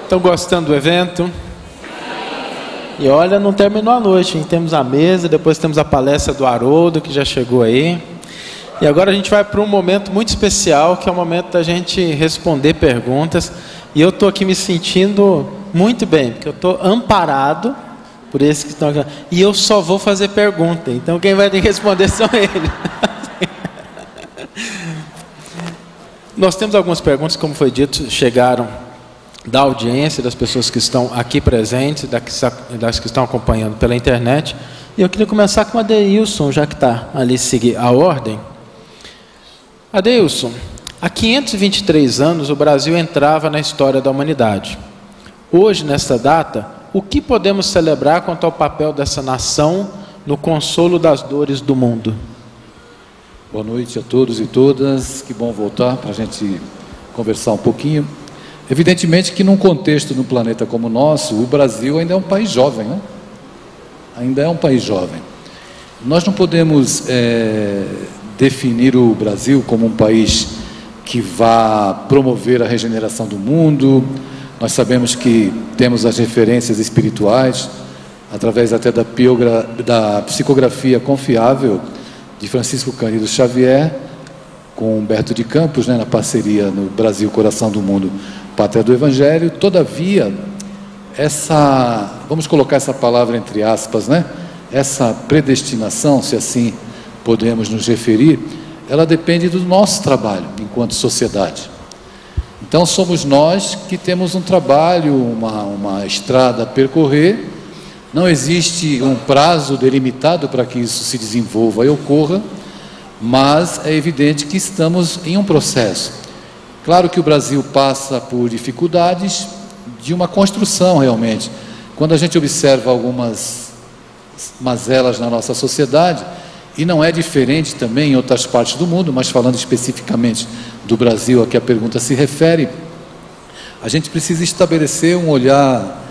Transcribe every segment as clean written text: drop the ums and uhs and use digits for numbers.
Estão gostando do evento? E olha, não terminou a noite, hein? Temos a mesa, depois temos a palestra do Haroldo, que já chegou aí. E agora a gente vai para um momento muito especial, que é o momento da gente responder perguntas. E eu estou aqui me sentindo muito bem, porque eu estou amparado por esses que estão aqui. E eu só vou fazer pergunta, então quem vai ter que responder são eles. Nós temos algumas perguntas, como foi dito, chegaram da audiência, das pessoas que estão aqui presentes, das que estão acompanhando pela internet. E eu queria começar com a Adeilson, já que está ali seguir a ordem. Adeilson, há 523 anos o Brasil entrava na história da humanidade. Hoje, nesta data, o que podemos celebrar quanto ao papel dessa nação no consolo das dores do mundo? Boa noite a todos e todas, que bom voltar para a gente conversar um pouquinho. Evidentemente que num contexto no planeta como o nosso, o Brasil ainda é um país jovem, né? Ainda é um país jovem. Nós não podemos definir o Brasil como um país que vá promover a regeneração do mundo. Nós sabemos que temos as referências espirituais, através até da psicografia confiável de Francisco Cândido Xavier, com Humberto de Campos, né, na parceria no Brasil, Coração do Mundo, Pátria do Evangelho. Todavia, vamos colocar essa palavra entre aspas, né? Essa predestinação, se assim podemos nos referir, ela depende do nosso trabalho enquanto sociedade. Então somos nós que temos um trabalho, uma estrada a percorrer. Não existe um prazo delimitado para que isso se desenvolva e ocorra, mas é evidente que estamos em um processo. Claro que o Brasil passa por dificuldades de uma construção realmente. Quando a gente observa algumas mazelas na nossa sociedade, e não é diferente também em outras partes do mundo, mas falando especificamente do Brasil a que a pergunta se refere, a gente precisa estabelecer um olhar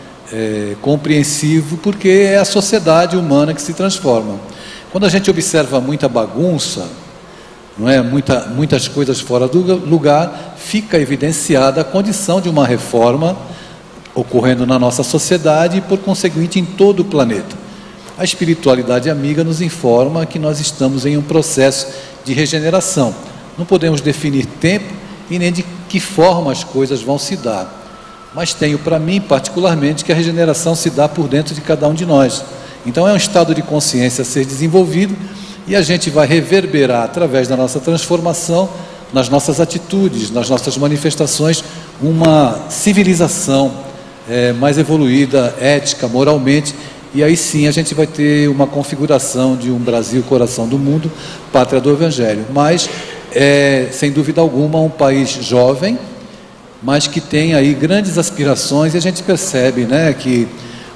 compreensivo, porque é a sociedade humana que se transforma. Quando a gente observa muita bagunça, não é? Muitas coisas fora do lugar, fica evidenciada a condição de uma reforma ocorrendo na nossa sociedade e, por conseguinte, em todo o planeta. A espiritualidade amiga nos informa que nós estamos em um processo de regeneração. Não podemos definir tempo e nem de que forma as coisas vão se dar. Mas tenho para mim, particularmente, que a regeneração se dá por dentro de cada um de nós. Então é um estado de consciência a ser desenvolvido e a gente vai reverberar, através da nossa transformação, nas nossas atitudes, nas nossas manifestações, uma civilização mais evoluída, ética, moralmente, e aí sim a gente vai ter uma configuração de um Brasil, coração do mundo, pátria do Evangelho. Mas, sem dúvida alguma, um país jovem, mas que tem aí grandes aspirações, e a gente percebe, né, que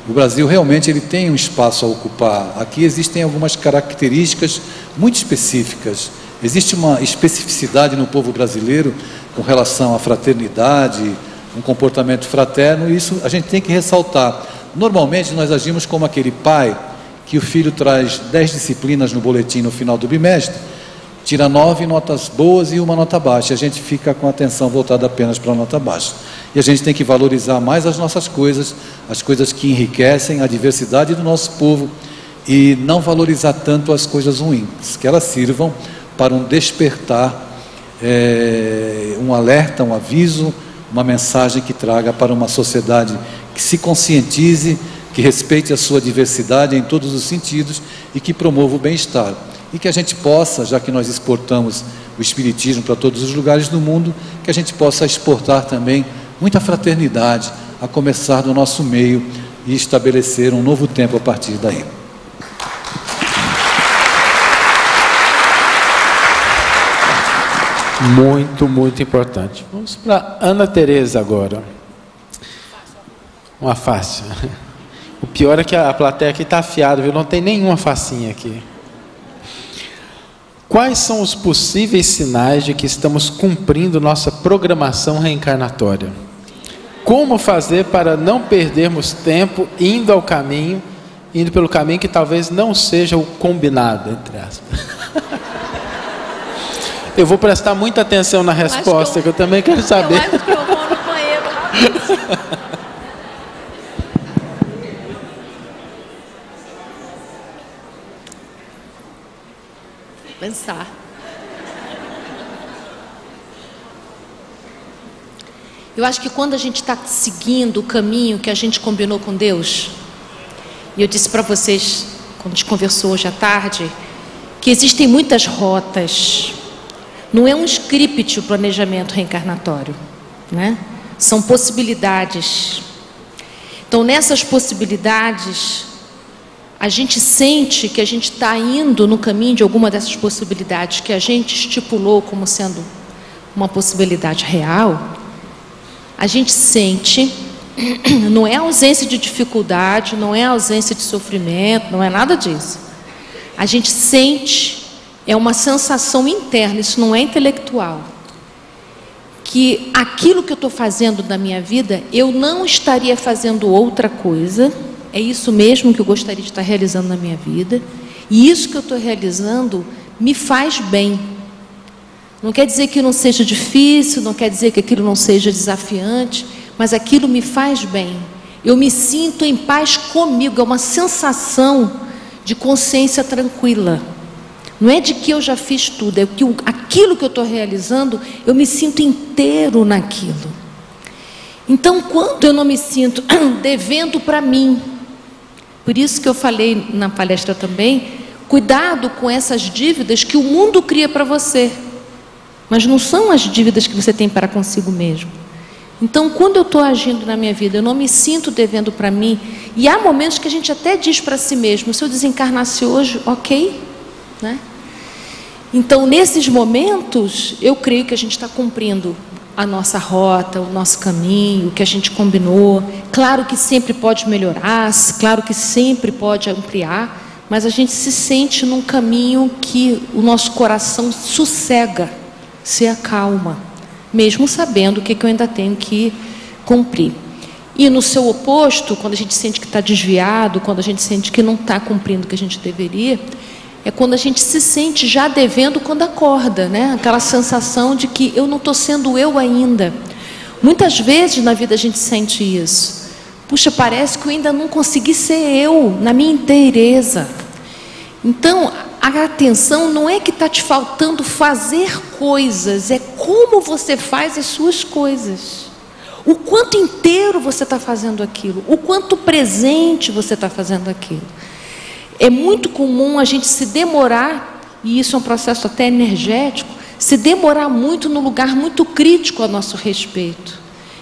o Brasil realmente ele tem um espaço a ocupar. Aqui existem algumas características muito específicas. Existe uma especificidade no povo brasileiro com relação à fraternidade, um comportamento fraterno, e isso a gente tem que ressaltar. Normalmente nós agimos como aquele pai que o filho traz 10 disciplinas no boletim no final do bimestre, tira 9 notas boas e uma nota baixa. A gente fica com a atenção voltada apenas para a nota baixa. E a gente tem que valorizar mais as nossas coisas, as coisas que enriquecem a diversidade do nosso povo, e não valorizar tanto as coisas ruins, que elas sirvam para um despertar, um alerta, um aviso, uma mensagem que traga para uma sociedade que se conscientize, que respeite a sua diversidade em todos os sentidos e que promova o bem-estar. E que a gente possa, já que nós exportamos o Espiritismo para todos os lugares do mundo, que a gente possa exportar também muita fraternidade, a começar do nosso meio, e estabelecer um novo tempo a partir daí. Muito, muito importante. Vamos para Ana Tereza agora. Uma fácil. O pior é que a plateia aqui está afiada, viu? Não tem nenhuma facinha aqui. Quais são os possíveis sinais de que estamos cumprindo nossa programação reencarnatória? Como fazer para não perdermos tempo indo pelo caminho que talvez não seja o combinado, entre aspas? Eu vou prestar muita atenção na resposta, que eu também quero saber. Eu acho que eu vou no banheiro rapidinho. pensar. Eu acho que quando a gente está seguindo o caminho que a gente combinou com Deus, e eu disse para vocês, quando a gente conversou hoje à tarde, que existem muitas rotas. Não é um script o planejamento reencarnatório, né? São possibilidades. Então, nessas possibilidades, a gente sente que a gente está indo no caminho de alguma dessas possibilidades que a gente estipulou como sendo uma possibilidade real. A gente sente, não é ausência de dificuldade, não é ausência de sofrimento, não é nada disso. A gente sente, é uma sensação interna, isso não é intelectual, que aquilo que eu estou fazendo na minha vida, eu não estaria fazendo outra coisa, é isso mesmo que eu gostaria de estar realizando na minha vida, e isso que eu estou realizando me faz bem. Não quer dizer que não seja difícil, não quer dizer que aquilo não seja desafiante, mas aquilo me faz bem. Eu me sinto em paz comigo, é uma sensação de consciência tranquila. Não é de que eu já fiz tudo, é que aquilo que eu estou realizando, eu me sinto inteiro naquilo. Então, quando eu não me sinto devendo para mim, por isso que eu falei na palestra também, cuidado com essas dívidas que o mundo cria para você, mas não são as dívidas que você tem para consigo mesmo. Então, quando eu estou agindo na minha vida, eu não me sinto devendo para mim, e há momentos que a gente até diz para si mesmo, se eu desencarnasse hoje, ok, né? Então, nesses momentos, eu creio que a gente está cumprindo a nossa rota, o nosso caminho, o que a gente combinou. Claro que sempre pode melhorar, claro que sempre pode ampliar, mas a gente se sente num caminho que o nosso coração sossega, se acalma, mesmo sabendo o que eu ainda tenho que cumprir. E no seu oposto, quando a gente sente que está desviado, quando a gente sente que não está cumprindo o que a gente deveria, é quando a gente se sente já devendo quando acorda, né? Aquela sensação de que eu não estou sendo eu ainda. Muitas vezes na vida a gente sente isso. Puxa, parece que eu ainda não consegui ser eu, na minha inteireza. Então, a atenção não é que está te faltando fazer coisas, é como você faz as suas coisas. O quanto inteiro você está fazendo aquilo, o quanto presente você está fazendo aquilo. É muito comum a gente se demorar, e isso é um processo até energético, se demorar muito num lugar muito crítico a nosso respeito.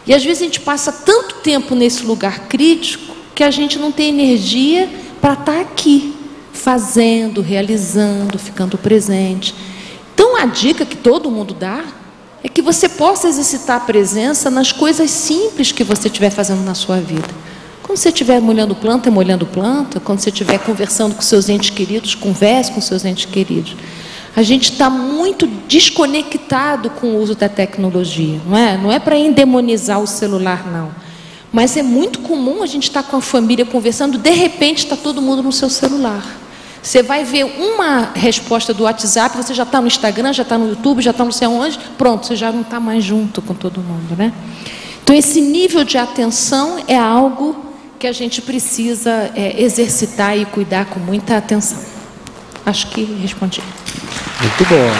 E às vezes a gente passa tanto tempo nesse lugar crítico que a gente não tem energia para estar aqui, fazendo, realizando, ficando presente. Então a dica que todo mundo dá é que você possa exercitar a presença nas coisas simples que você estiver fazendo na sua vida. Quando você estiver molhando planta, é molhando planta. Quando você estiver conversando com seus entes queridos, converse com seus entes queridos. A gente está muito desconectado com o uso da tecnologia, não é? Não é para endemonizar o celular, não. Mas é muito comum a gente estar com a família conversando, de repente está todo mundo no seu celular. Você vai ver uma resposta do WhatsApp, você já está no Instagram, já está no YouTube, já está não sei onde, pronto, você já não está mais junto com todo mundo, né? Então esse nível de atenção é algo que a gente precisa exercitar e cuidar com muita atenção. Acho que respondi. Muito bom.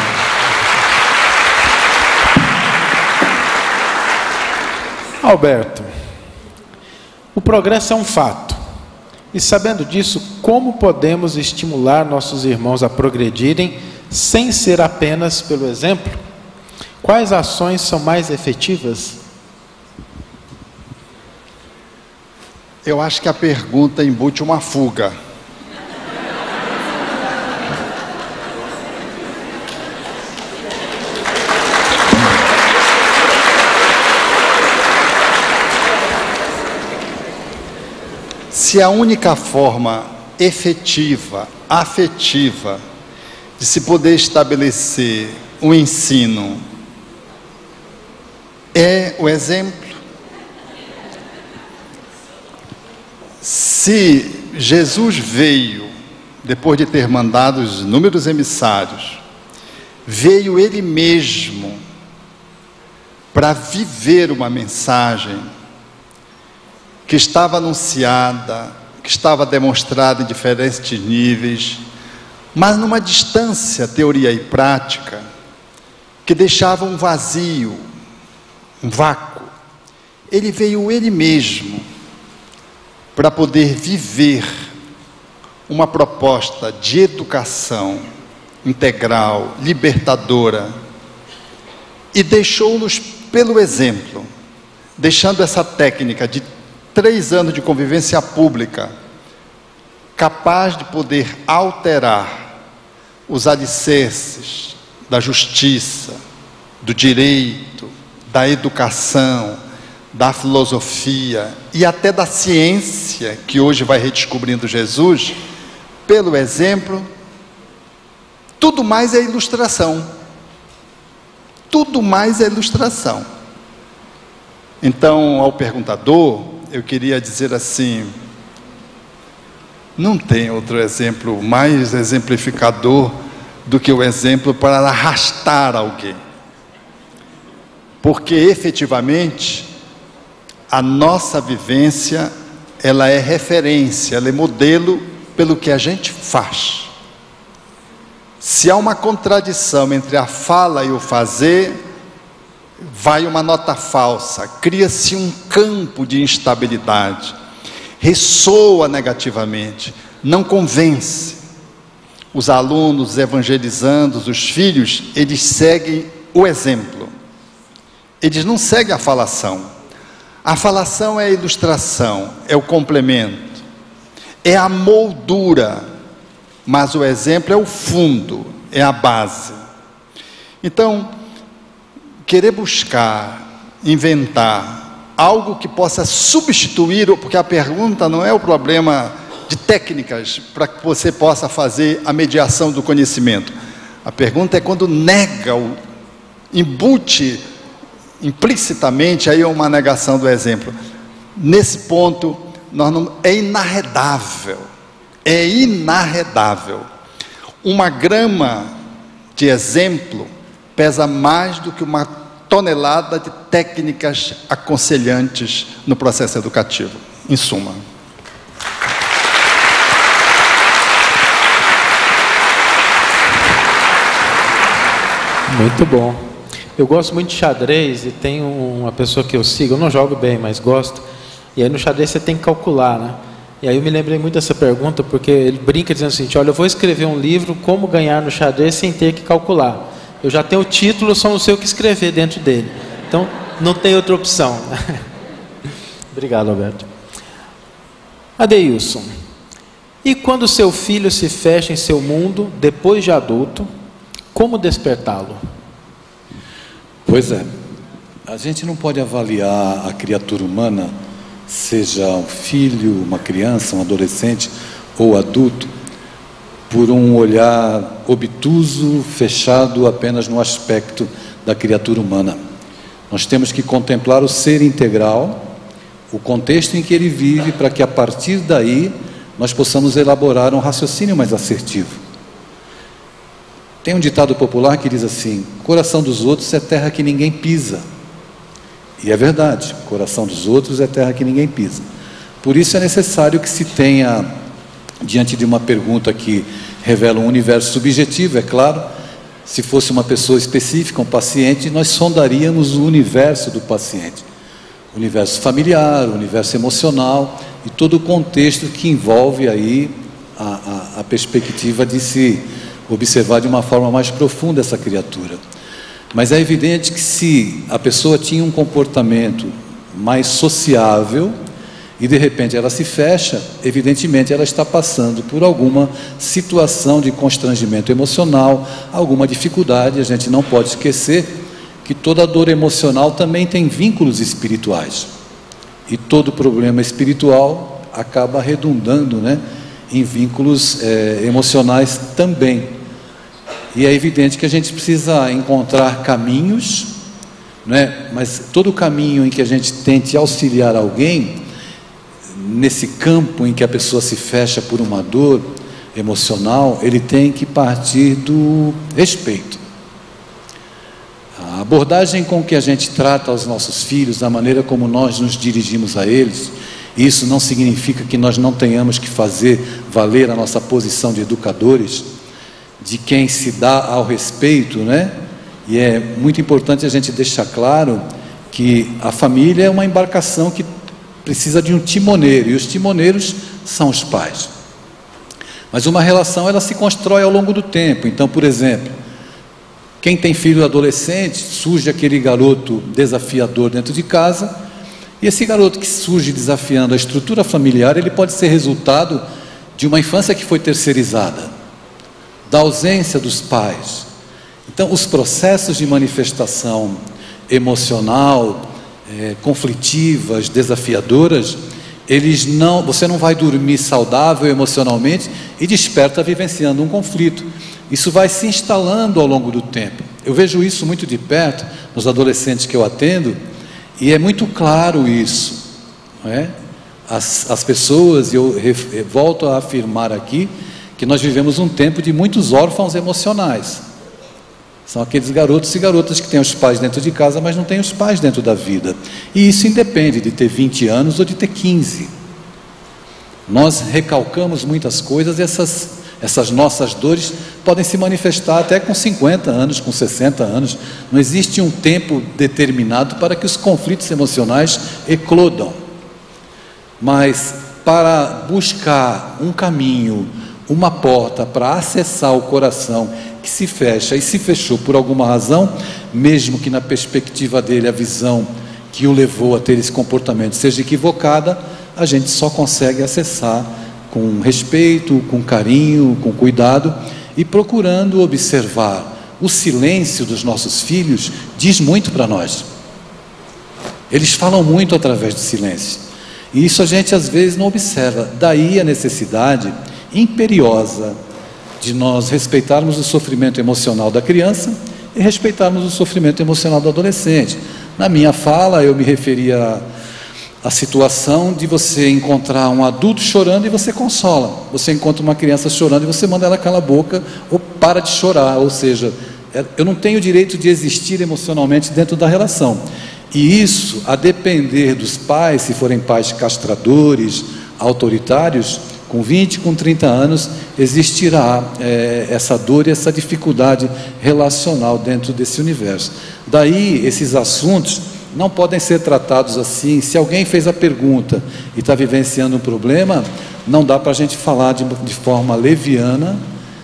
Alberto, o progresso é um fato. E sabendo disso, como podemos estimular nossos irmãos a progredirem sem ser apenas pelo exemplo? Quais ações são mais efetivas? Eu acho que a pergunta embute uma fuga. Se a única forma efetiva, afetiva, de se poder estabelecer um ensino é o exemplo, se Jesus veio, depois de ter mandado os inúmeros emissários, veio Ele mesmo para viver uma mensagem que estava anunciada, que estava demonstrada em diferentes níveis, mas numa distância, teoria e prática, que deixava um vazio, um vácuo. Ele veio ele mesmo para poder viver uma proposta de educação integral, libertadora, e deixou-nos pelo exemplo, deixando essa técnica de 3 anos de convivência pública, capaz de poder alterar os alicerces da justiça, do direito, da educação, da filosofia e até da ciência, que hoje vai redescobrindo Jesus, pelo exemplo. Tudo mais é ilustração. Tudo mais é ilustração. Então, ao perguntador, eu queria dizer assim: não tem outro exemplo mais exemplificador do que o exemplo para arrastar alguém. Porque efetivamente a nossa vivência, ela é referência, ela é modelo pelo que a gente faz. Se há uma contradição entre a fala e o fazer, vai uma nota falsa, cria-se um campo de instabilidade, ressoa negativamente, não convence. Os alunos evangelizando, os filhos, eles seguem o exemplo, eles não seguem a falação. A falação é a ilustração, é o complemento, é a moldura, mas o exemplo é o fundo, é a base. Então, querer buscar, inventar algo que possa substituir, porque a pergunta não é o problema de técnicas para que você possa fazer a mediação do conhecimento. A pergunta é quando nega, embute implicitamente aí uma negação do exemplo. Nesse ponto, é inarredável. É inarredável. Uma grama de exemplo pesa mais do que uma tonelada de técnicas aconselhantes no processo educativo. Em suma. Muito bom. Eu gosto muito de xadrez e tem uma pessoa que eu sigo, eu não jogo bem, mas gosto. E aí no xadrez você tem que calcular, né? E aí eu me lembrei muito dessa pergunta, porque ele brinca dizendo o seguinte: olha, eu vou escrever um livro, como ganhar no xadrez sem ter que calcular. Eu já tenho o título, só não sei o que escrever dentro dele. Então, não tem outra opção. Obrigado, Alberto. Adeilson, e quando seu filho se fecha em seu mundo, depois de adulto, como despertá-lo? Pois é, a gente não pode avaliar a criatura humana, seja um filho, uma criança, um adolescente ou adulto, por um olhar obtuso, fechado apenas no aspecto da criatura humana. Nós temos que contemplar o ser integral, o contexto em que ele vive, para que a partir daí nós possamos elaborar um raciocínio mais assertivo. Tem um ditado popular que diz assim: coração dos outros é terra que ninguém pisa. E é verdade, coração dos outros é terra que ninguém pisa. Por isso é necessário que se tenha, diante de uma pergunta que revela um universo subjetivo, é claro, se fosse uma pessoa específica, um paciente, nós sondaríamos o universo do paciente. O universo familiar, o universo emocional e todo o contexto que envolve aí a perspectiva de se observar de uma forma mais profunda essa criatura. Mas é evidente que se a pessoa tinha um comportamento mais sociável e de repente ela se fecha, evidentemente ela está passando por alguma situação de constrangimento emocional, alguma dificuldade. A gente não pode esquecer que toda dor emocional também tem vínculos espirituais. E todo problema espiritual acaba redundando, né, em vínculos emocionais também. E é evidente que a gente precisa encontrar caminhos, né? Mas todo caminho em que a gente tente auxiliar alguém, nesse campo em que a pessoa se fecha por uma dor emocional, ele tem que partir do respeito. A abordagem com que a gente trata os nossos filhos, a maneira como nós nos dirigimos a eles, isso não significa que nós não tenhamos que fazer valer a nossa posição de educadores, de quem se dá ao respeito, né? E é muito importante a gente deixar claro que a família é uma embarcação que precisa de um timoneiro, e os timoneiros são os pais. Mas uma relação, ela se constrói ao longo do tempo. Então, por exemplo, quem tem filho adolescente, surge aquele garoto desafiador dentro de casa, e esse garoto que surge desafiando a estrutura familiar, ele pode ser resultado de uma infância que foi terceirizada, da ausência dos pais. Então, os processos de manifestação emocional, conflitivas, desafiadoras, você não vai dormir saudável emocionalmente e desperta vivenciando um conflito. Isso vai se instalando ao longo do tempo. Eu vejo isso muito de perto nos adolescentes que eu atendo, e é muito claro isso, não é? As pessoas, eu volto a afirmar aqui, que nós vivemos um tempo de muitos órfãos emocionais. São aqueles garotos e garotas que têm os pais dentro de casa, mas não têm os pais dentro da vida. E isso independe de ter 20 anos ou de ter 15. Nós recalcamos muitas coisas, e essas nossas dores podem se manifestar até com 50 anos, com 60 anos. Não existe um tempo determinado para que os conflitos emocionais eclodam. Mas para buscar um caminho, uma porta para acessar o coração que se fecha e se fechou por alguma razão, mesmo que na perspectiva dele a visão que o levou a ter esse comportamento seja equivocada, a gente só consegue acessar com respeito, com carinho, com cuidado, e procurando observar. O silêncio dos nossos filhos diz muito para nós. Eles falam muito através do silêncio, e isso a gente às vezes não observa. Daí a necessidade imperiosa de nós respeitarmos o sofrimento emocional da criança e respeitarmos o sofrimento emocional do adolescente. Na minha fala eu me referia à situação de você encontrar um adulto chorando e você consola. Você encontra uma criança chorando e você manda ela calar a boca ou para de chorar. Ou seja, eu não tenho o direito de existir emocionalmente dentro da relação. E isso, a depender dos pais, se forem pais castradores, autoritários, com 20, com 30 anos, existirá essa dor e essa dificuldade relacional dentro desse universo. Daí, esses assuntos não podem ser tratados assim. Se alguém fez a pergunta e está vivenciando um problema, não dá para a gente falar de forma leviana,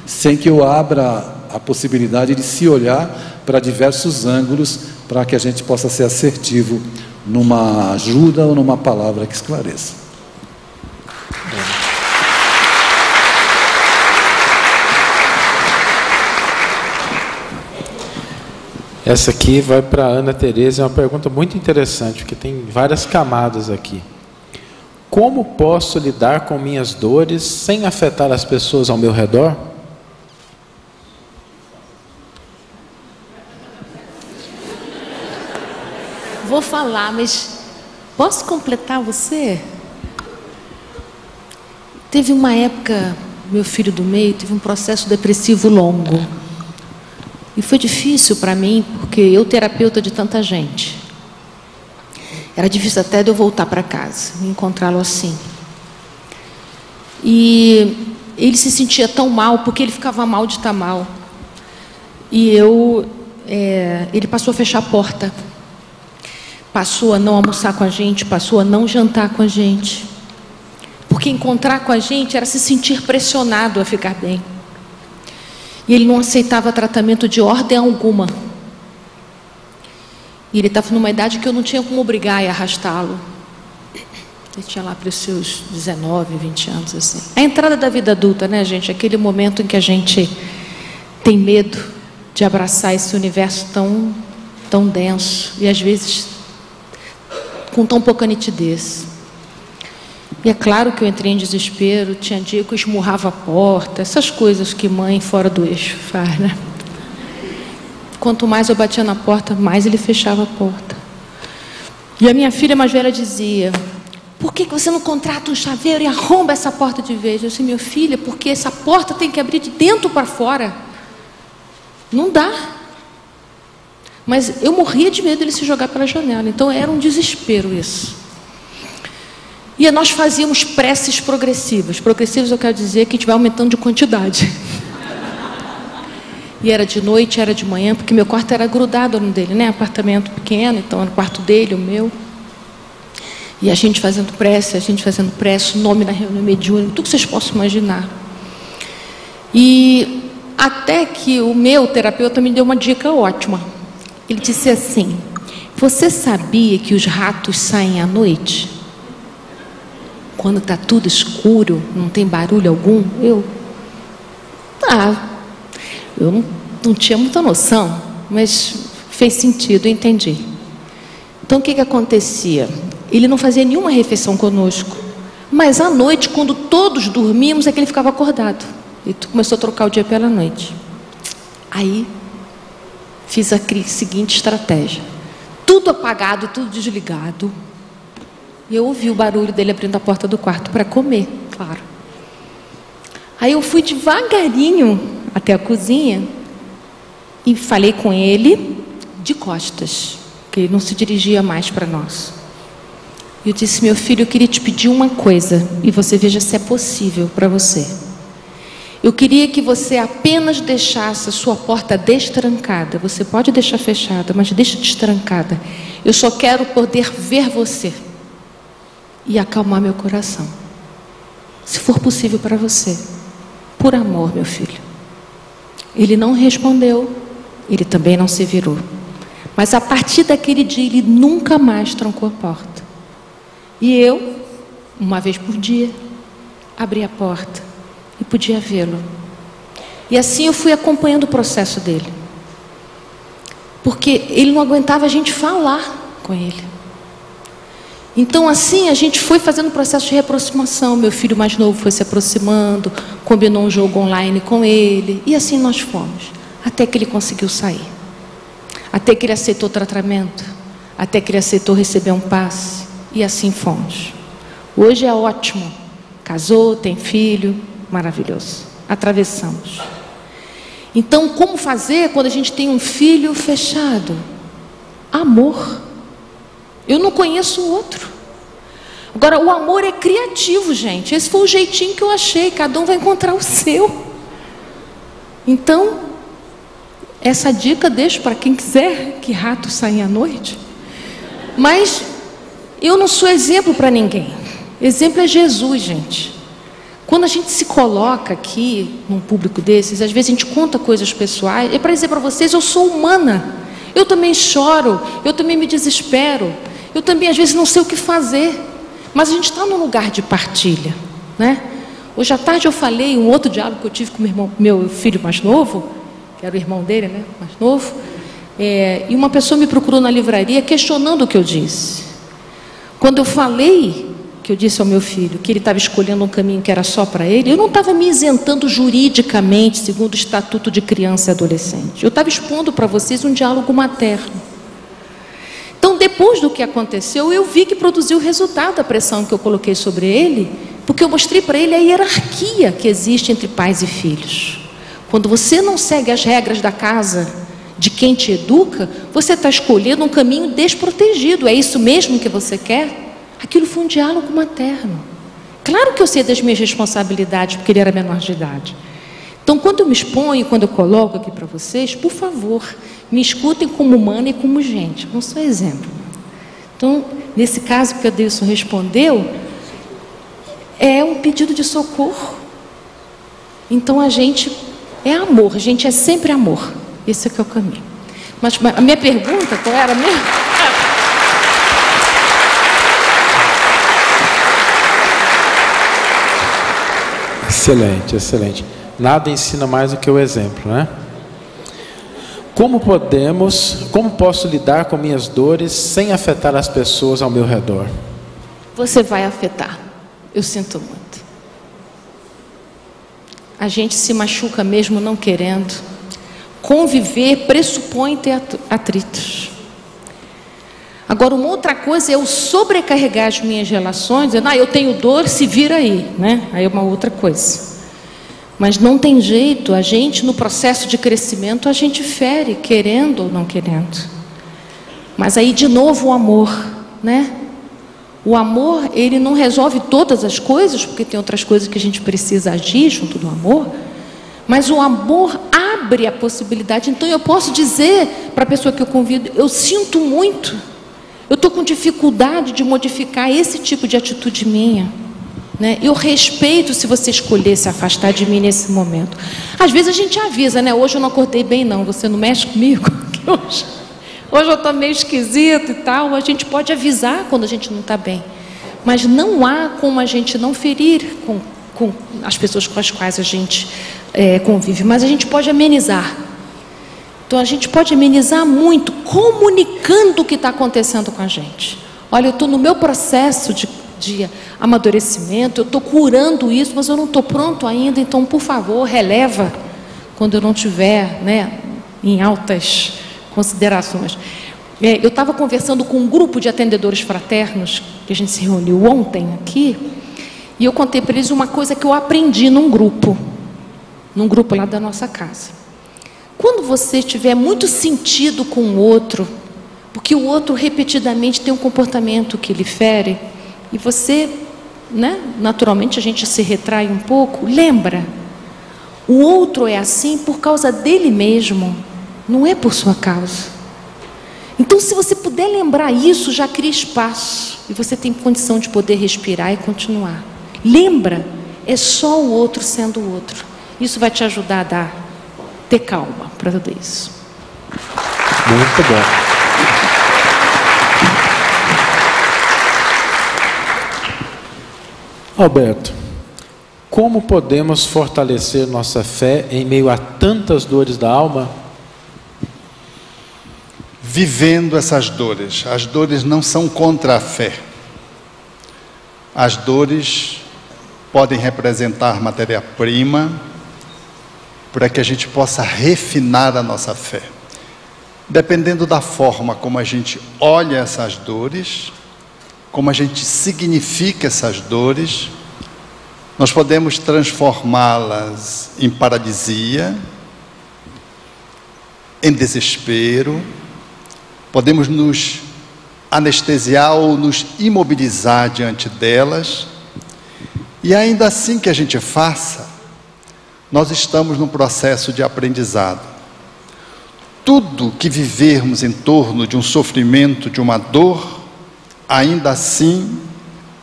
sem que eu abra a possibilidade de se olhar para diversos ângulos, para que a gente possa ser assertivo numa ajuda ou numa palavra que esclareça. Essa aqui vai para a Ana Tereza, é uma pergunta muito interessante, porque tem várias camadas aqui. Como posso lidar com minhas dores sem afetar as pessoas ao meu redor? Vou falar, mas posso completar você? Teve uma época, meu filho do meio teve um processo depressivo longo. E foi difícil para mim, porque eu, terapeuta de tanta gente, era difícil até de eu voltar para casa, encontrá-lo assim. E ele se sentia tão mal, porque ele ficava mal de estar mal. E ele passou a fechar a porta, passou a não almoçar com a gente, passou a não jantar com a gente, porque encontrar com a gente era se sentir pressionado a ficar bem. E ele não aceitava tratamento de ordem alguma. E ele estava numa idade que eu não tinha como obrigar e arrastá-lo. Ele tinha lá para os seus 19, 20 anos, assim. A entrada da vida adulta, né, gente? Aquele momento em que a gente tem medo de abraçar esse universo tão, tão denso. E às vezes com tão pouca nitidez. E é claro que eu entrei em desespero, tinha dia que eu esmurrava a porta, essas coisas que mãe fora do eixo faz, né? Quanto mais eu batia na porta, mais ele fechava a porta. E a minha filha mais velha dizia: por que você não contrata um chaveiro e arromba essa porta de vez? Eu disse: minha filha, porque essa porta tem que abrir de dentro para fora. Não dá. Mas eu morria de medo dele se jogar pela janela, então era um desespero isso. E nós fazíamos preces progressivas. Progressivas eu quero dizer que a gente vai aumentando de quantidade. E era de noite, era de manhã, porque meu quarto era grudado no dele, né? Apartamento pequeno, então era o quarto dele, o meu. E a gente fazendo prece, nome na reunião mediúnica, tudo que vocês possam imaginar. E até que o meu terapeuta me deu uma dica ótima. Ele disse assim: você sabia que os ratos saem à noite? Quando está tudo escuro, não tem barulho algum? Eu não tinha muita noção, mas fez sentido, eu entendi. Então o que acontecia? Ele não fazia nenhuma refeição conosco, mas à noite, quando todos dormíamos, é que ele ficava acordado. E começou a trocar o dia pela noite. Aí fiz a seguinte estratégia: tudo apagado, tudo desligado. E eu ouvi o barulho dele abrindo a porta do quarto para comer, claro. Aí eu fui devagarinho até a cozinha e falei com ele de costas, que ele não se dirigia mais para nós. Eu disse: meu filho, eu queria te pedir uma coisa, e você veja se é possível para você. Eu queria que você apenas deixasse a sua porta destrancada. Você pode deixar fechada, mas deixa destrancada. Eu só quero poder ver você e acalmar meu coração, se for possível para você, por amor, meu filho. Ele não respondeu, ele também não se virou, mas a partir daquele dia ele nunca mais trancou a porta. E eu, uma vez por dia, abria a porta e podia vê-lo. E assim eu fui acompanhando o processo dele, porque ele não aguentava a gente falar com ele. Então assim a gente foi fazendo o processo de reaproximação. Meu filho mais novo foi se aproximando, combinou um jogo online com ele, e assim nós fomos, até que ele conseguiu sair, até que ele aceitou o tratamento, até que ele aceitou receber um passe, e assim fomos. Hoje é ótimo, casou, tem filho, maravilhoso, atravessamos. Então como fazer quando a gente tem um filho fechado? Amor. Eu não conheço o outro. Agora, o amor é criativo, gente. Esse foi o jeitinho que eu achei. Cada um vai encontrar o seu. Então, essa dica deixo para quem quiser, que ratos saem à noite. Mas eu não sou exemplo para ninguém. Exemplo é Jesus, gente. Quando a gente se coloca aqui num público desses, às vezes a gente conta coisas pessoais. É para dizer para vocês, eu sou humana. Eu também choro, eu também me desespero. Eu também às vezes não sei o que fazer, mas a gente está num lugar de partilha, né? Hoje à tarde eu falei um outro diálogo que eu tive com meu filho mais novo, que era o irmão dele, né? Mais novo, e uma pessoa me procurou na livraria questionando o que eu disse. Quando eu falei, que eu disse ao meu filho que ele estava escolhendo um caminho que era só para ele, eu não estava me isentando juridicamente, segundo o Estatuto de Criança e Adolescente. Eu estava expondo para vocês um diálogo materno. Então, depois do que aconteceu, eu vi que produziu resultado a pressão que eu coloquei sobre ele, porque eu mostrei para ele a hierarquia que existe entre pais e filhos. Quando você não segue as regras da casa de quem te educa, você está escolhendo um caminho desprotegido. É isso mesmo que você quer? Aquilo foi um diálogo materno. Claro que eu sei das minhas responsabilidades, porque ele era menor de idade. Então, quando eu me exponho, quando eu coloco aqui para vocês, por favor, me escutem como humana e como gente, não sou exemplo. Então, nesse caso que o Adilson respondeu, é um pedido de socorro. Então, a gente é amor, a gente é sempre amor. Esse é que é o caminho. Mas a minha pergunta, qual era mesmo? Excelente, excelente. Nada ensina mais do que o exemplo, né? Como posso lidar com minhas dores sem afetar as pessoas ao meu redor? Você vai afetar. Eu sinto muito. A gente se machuca mesmo não querendo. Conviver pressupõe ter atritos. Agora, uma outra coisa é eu sobrecarregar as minhas relações, dizendo, eu tenho dor, se vira aí, né? Aí é uma outra coisa. Mas não tem jeito, a gente no processo de crescimento, a gente fere, querendo ou não querendo. Mas aí de novo o amor, né? O amor, ele não resolve todas as coisas, porque tem outras coisas que a gente precisa agir junto do amor, mas o amor abre abre a possibilidade. Então eu posso dizer para a pessoa que eu convido: eu sinto muito, eu estou com dificuldade de modificar esse tipo de atitude minha, né? Eu respeito se você escolher se afastar de mim nesse momento. Às vezes a gente avisa, né? Hoje eu não acordei bem não, você não mexe comigo? Hoje eu estou meio esquisito e tal. A gente pode avisar quando a gente não está bem, mas não há como a gente não ferir com as pessoas com as quais a gente convive, mas a gente pode amenizar. Então a gente pode amenizar muito, comunicando o que está acontecendo com a gente. Olha, eu estou no meu processo de amadurecimento, eu estou curando isso, mas eu não estou pronto ainda, então por favor, releva quando eu não estiver, né, em altas considerações. Eu estava conversando com um grupo de atendedores fraternos, que a gente se reuniu ontem aqui, e eu contei para eles uma coisa que eu aprendi num grupo lá da nossa casa. Quando você tiver muito sentido com o outro, porque o outro repetidamente tem um comportamento que lhe fere, e você, né, naturalmente a gente se retrai um pouco, lembra, o outro é assim por causa dele mesmo, não é por sua causa. Então, se você puder lembrar isso, já cria espaço e você tem condição de poder respirar e continuar. Lembra, é só o outro sendo o outro. Isso vai te ajudar a ter calma para tudo isso. Muito bom. Alberto, como podemos fortalecer nossa fé em meio a tantas dores da alma? Vivendo essas dores. As dores não são contra a fé. As dores podem representar matéria-prima para que a gente possa refinar a nossa fé. Dependendo da forma como a gente olha essas dores, como a gente significa essas dores, nós podemos transformá-las em paralisia, em desespero, podemos nos anestesiar ou nos imobilizar diante delas, e ainda assim que a gente faça, nós estamos num processo de aprendizado. Tudo que vivermos em torno de um sofrimento, de uma dor, ainda assim,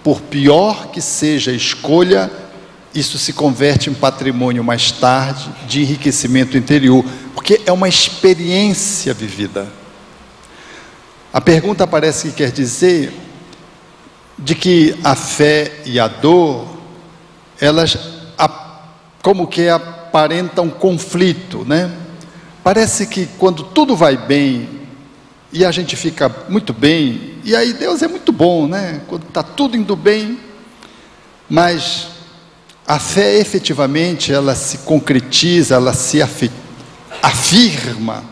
por pior que seja a escolha, isso se converte em patrimônio mais tarde, de enriquecimento interior, porque é uma experiência vivida. A pergunta parece que quer dizer de que a fé e a dor, elas como que aparentam conflito, né? Parece que quando tudo vai bem e a gente fica muito bem, e aí Deus é muito bom, né? Quando está tudo indo bem, mas a fé efetivamente, ela se concretiza, ela se afirma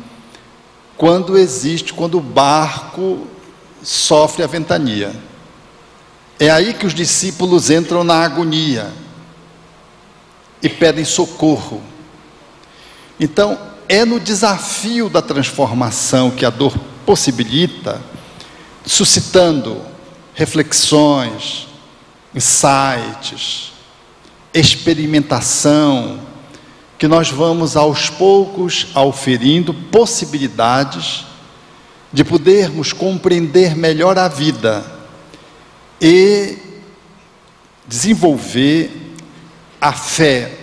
quando o barco sofre a ventania. É aí que os discípulos entram na agonia e pedem socorro. Então, é no desafio da transformação que a dor possibilita, suscitando reflexões, insights, experimentação, que nós vamos aos poucos auferindo possibilidades de podermos compreender melhor a vida e desenvolver a fé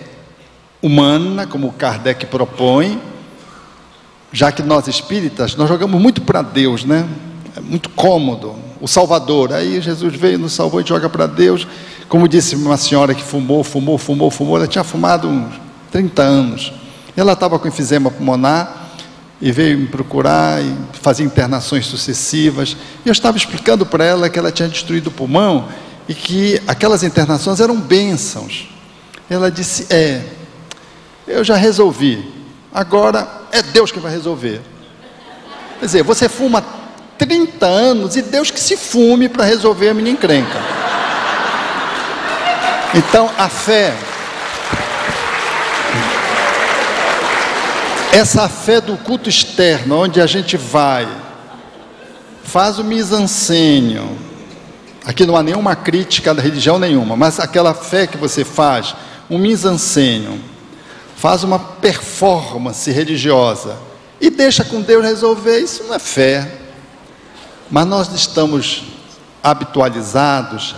humana, como Kardec propõe, já que nós espíritas, nós jogamos muito para Deus, né? É muito cômodo, o Salvador, aí Jesus veio, nos salvou e joga para Deus. Como disse uma senhora que fumou, ela tinha fumado uns 30 anos, ela estava com enfisema pulmonar, e veio me procurar, e fazia internações sucessivas, e eu estava explicando para ela que ela tinha destruído o pulmão, e que aquelas internações eram bênçãos. Ela disse, eu já resolvi, agora é Deus que vai resolver. Quer dizer, você fuma 30 anos, e Deus que se fume para resolver a minha encrenca. Então, a fé, essa fé do culto externo, onde a gente vai, faz o mise-en-scène, aqui não há nenhuma crítica da religião nenhuma, mas aquela fé que você faz, um mise-en-scène, faz uma performance religiosa e deixa com Deus resolver. Isso não é fé. Mas nós estamos habitualizados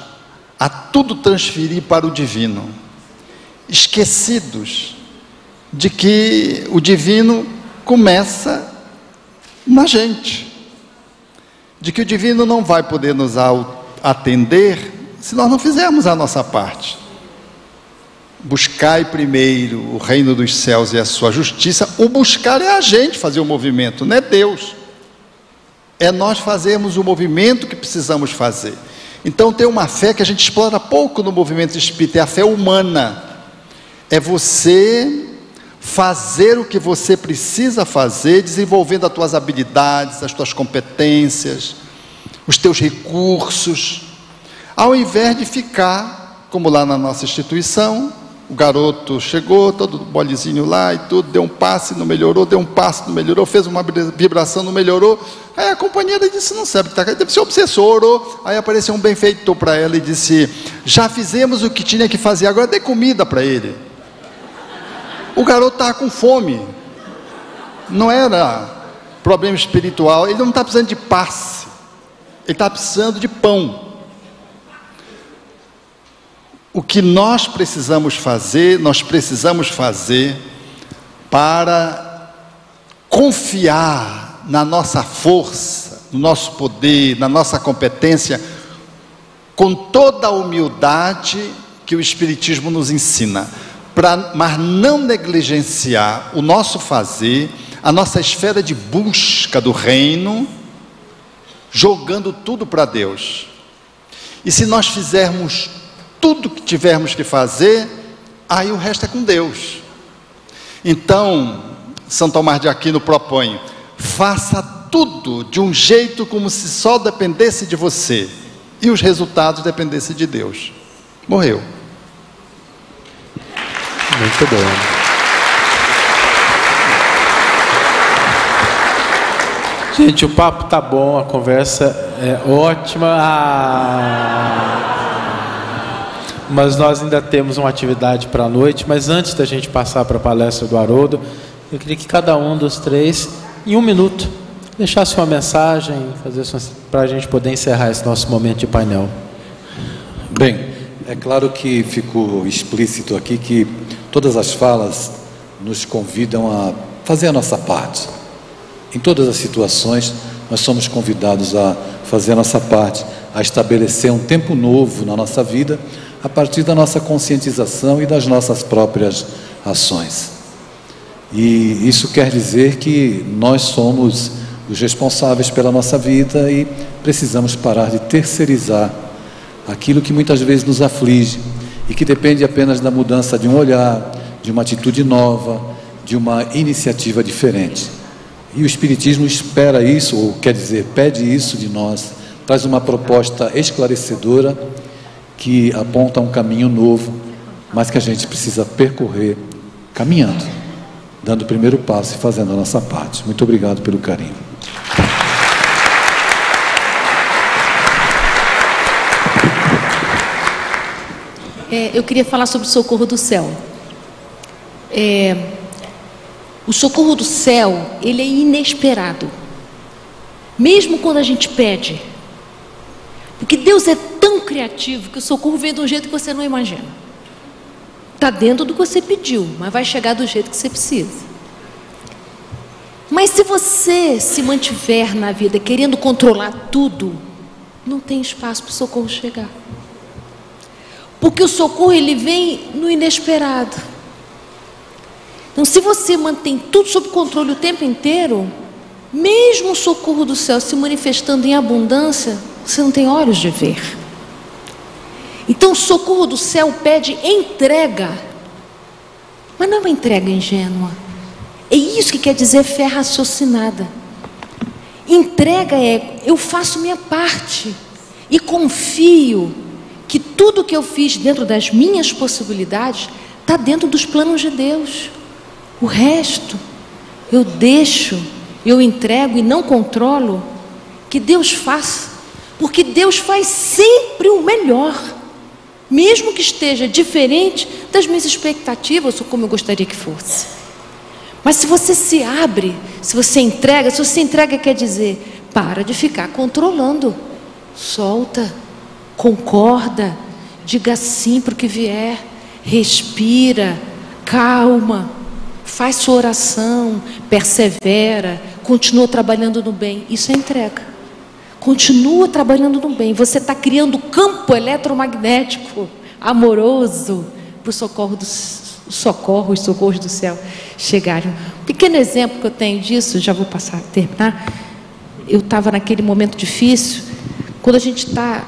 a tudo transferir para o divino, esquecidos de que o divino começa na gente, de que o divino não vai poder nos atender se nós não fizermos a nossa parte. Buscai primeiro o reino dos céus e a sua justiça. O buscar é a gente fazer o movimento, não é Deus. É nós fazermos o movimento que precisamos fazer. Então tem uma fé que a gente explora pouco no movimento espírita, é a fé humana. É você fazer o que você precisa fazer, desenvolvendo as tuas habilidades, as tuas competências, os teus recursos, ao invés de ficar, como lá na nossa instituição, o garoto chegou, todo bolezinho lá e tudo, deu um passe, não melhorou, deu um passe, não melhorou, fez uma vibração, não melhorou. Aí a companheira disse, não sabe o que está, deve ser obsessor, orou. Aí apareceu um benfeitor para ela e disse, já fizemos o que tinha que fazer, agora dê comida para ele. O garoto estava com fome, não era problema espiritual, ele não está precisando de passe, ele está precisando de pão. O que nós precisamos fazer para confiar na nossa força, no nosso poder, na nossa competência, com toda a humildade que o Espiritismo nos ensina, mas não negligenciar o nosso fazer, a nossa esfera de busca do reino, jogando tudo para Deus. E se nós fizermos tudo que tivermos que fazer, aí o resto é com Deus. Então, São Tomás de Aquino propõe, faça tudo de um jeito como se só dependesse de você, e os resultados dependessem de Deus. Morreu. Muito bom. Gente, o papo tá bom, a conversa é ótima. Mas nós ainda temos uma atividade para a noite. Mas antes da gente passar para a palestra do Haroldo, eu queria que cada um dos três, em 1 minuto, deixasse uma mensagem para a gente poder encerrar esse nosso momento de painel. Bem, é claro que ficou explícito aqui que todas as falas nos convidam a fazer a nossa parte. Em todas as situações, nós somos convidados a fazer a nossa parte, a estabelecer um tempo novo na nossa vida, a partir da nossa conscientização e das nossas próprias ações. E isso quer dizer que nós somos os responsáveis pela nossa vida e precisamos parar de terceirizar aquilo que muitas vezes nos aflige e que depende apenas da mudança de um olhar, de uma atitude nova, de uma iniciativa diferente. E o Espiritismo espera isso, ou quer dizer, pede isso de nós, traz uma proposta esclarecedora que aponta um caminho novo, mas que a gente precisa percorrer caminhando, dando o primeiro passo e fazendo a nossa parte. Muito obrigado pelo carinho. Eu queria falar sobre o socorro do céu. O socorro do céu, ele é inesperado, mesmo quando a gente pede, porque Deus é tão criativo que o socorro vem de um jeito que você não imagina. Está dentro do que você pediu, mas vai chegar do jeito que você precisa. Mas se você se mantiver na vida querendo controlar tudo, não tem espaço para o socorro chegar, porque o socorro ele vem no inesperado. Então, se você mantém tudo sob controle o tempo inteiro, mesmo o socorro do céu se manifestando em abundância, você não tem olhos de ver. Então, o socorro do céu pede entrega, mas não é uma entrega ingênua. É isso que quer dizer fé raciocinada. Entrega é, eu faço minha parte e confio que tudo que eu fiz dentro das minhas possibilidades está dentro dos planos de Deus. O resto eu deixo, eu entrego e não controlo, que Deus faça, porque Deus faz sempre o melhor, mesmo que esteja diferente das minhas expectativas, ou como eu gostaria que fosse. Mas se você se abre, se você entrega quer dizer, para de ficar controlando, solta, concorda, diga sim para o que vier, respira, calma, faz sua oração, persevera, continua trabalhando no bem. Isso é entrega. Continua trabalhando no bem. Você está criando campo eletromagnético amoroso para os socorros do céu chegarem. Um pequeno exemplo que eu tenho disso, já vou passar a terminar. Eu estava naquele momento difícil, quando a gente está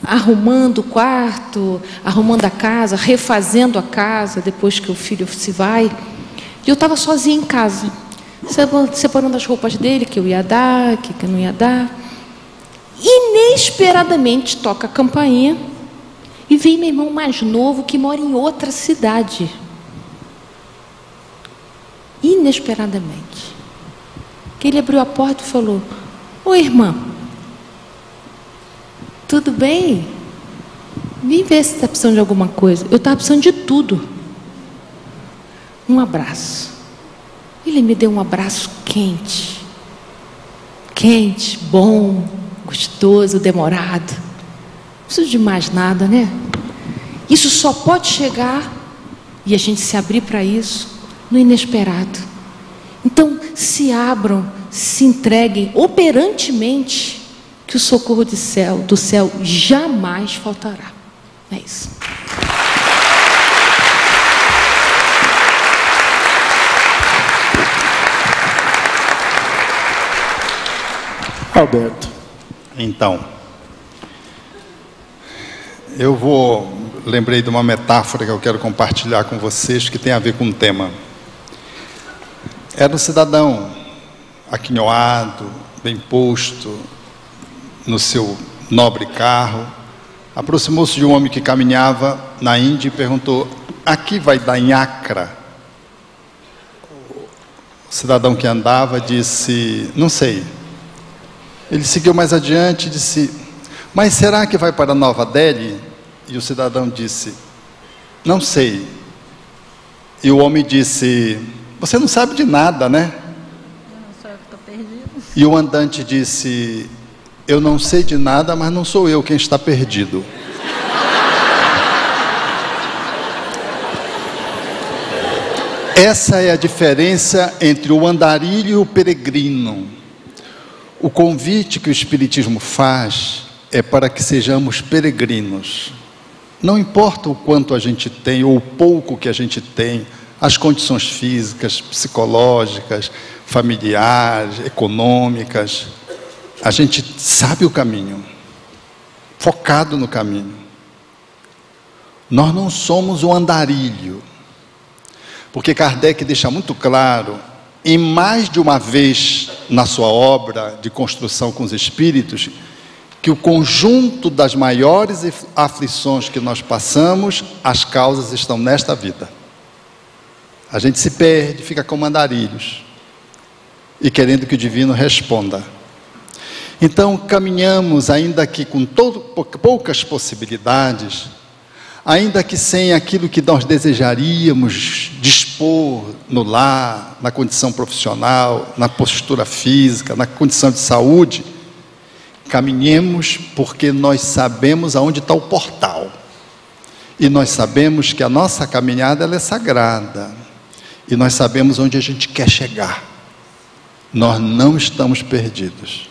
arrumando o quarto, arrumando a casa, refazendo a casa, depois que o filho se vai, e eu estava sozinha em casa, separando as roupas dele, que eu ia dar, que eu não ia dar. Inesperadamente toca a campainha, e vem meu irmão mais novo, que mora em outra cidade. Inesperadamente. Que ele abriu a porta e falou: oi, irmã, tudo bem? Vim ver se está precisando de alguma coisa. Eu estava precisando de tudo. Um abraço. Ele me deu um abraço quente. Quente, bom, gostoso, demorado. Não preciso de mais nada, né? Isso só pode chegar, e a gente se abrir para isso, no inesperado. Então, se abram, se entreguem operantemente, que o socorro do céu jamais faltará. É isso. Alberto. Então, lembrei de uma metáfora que eu quero compartilhar com vocês, que tem a ver com o tema. Era um cidadão aquinhoado, bem posto, no seu nobre carro. Aproximou-se de um homem que caminhava na Índia e perguntou: aqui vai dar em Acre? O cidadão que andava disse: não sei. Ele seguiu mais adiante e disse: mas será que vai para Nova Delhi? E o cidadão disse: não sei. E o homem disse: você não sabe de nada, né? Não sou eu que estou perdido. E o andante disse: eu não sei de nada, mas não sou eu quem está perdido. Essa é a diferença entre o andarilho e o peregrino. O convite que o Espiritismo faz é para que sejamos peregrinos. Não importa o quanto a gente tem, ou o pouco que a gente tem, as condições físicas, psicológicas, familiares, econômicas, a gente sabe o caminho, focado no caminho. Nós não somos um andarilho, porque Kardec deixa muito claro, em mais de uma vez na sua obra de construção com os espíritos, que o conjunto das maiores aflições que nós passamos, as causas estão nesta vida. A gente se perde, fica como andarilhos, e querendo que o divino responda. Então caminhamos, ainda que com poucas possibilidades, ainda que sem aquilo que nós desejaríamos dispor no lar, na condição profissional, na postura física, na condição de saúde, caminhemos porque nós sabemos aonde está o portal. E nós sabemos que a nossa caminhada ela é sagrada. E nós sabemos onde a gente quer chegar. Nós não estamos perdidos.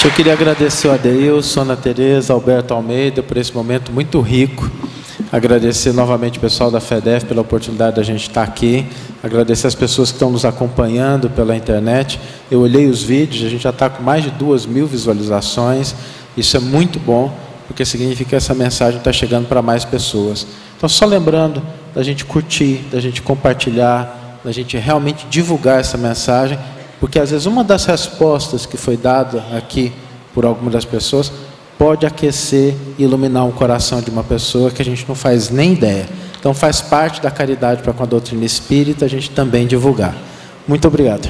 Eu queria agradecer ao Adeilson, Ana Tereza, Alberto Almeida por esse momento muito rico. Agradecer novamente o pessoal da FEDEF pela oportunidade da gente estar aqui. Agradecer as pessoas que estão nos acompanhando pela internet. Eu olhei os vídeos, a gente já está com mais de 2.000 visualizações. Isso é muito bom, porque significa que essa mensagem está chegando para mais pessoas. Então, só lembrando da gente curtir, da gente compartilhar, da gente realmente divulgar essa mensagem, porque às vezes uma das respostas que foi dada aqui por alguma das pessoas pode aquecer e iluminar um coração de uma pessoa que a gente não faz nem ideia. Então faz parte da caridade para com a doutrina espírita a gente também divulgar. Muito obrigado.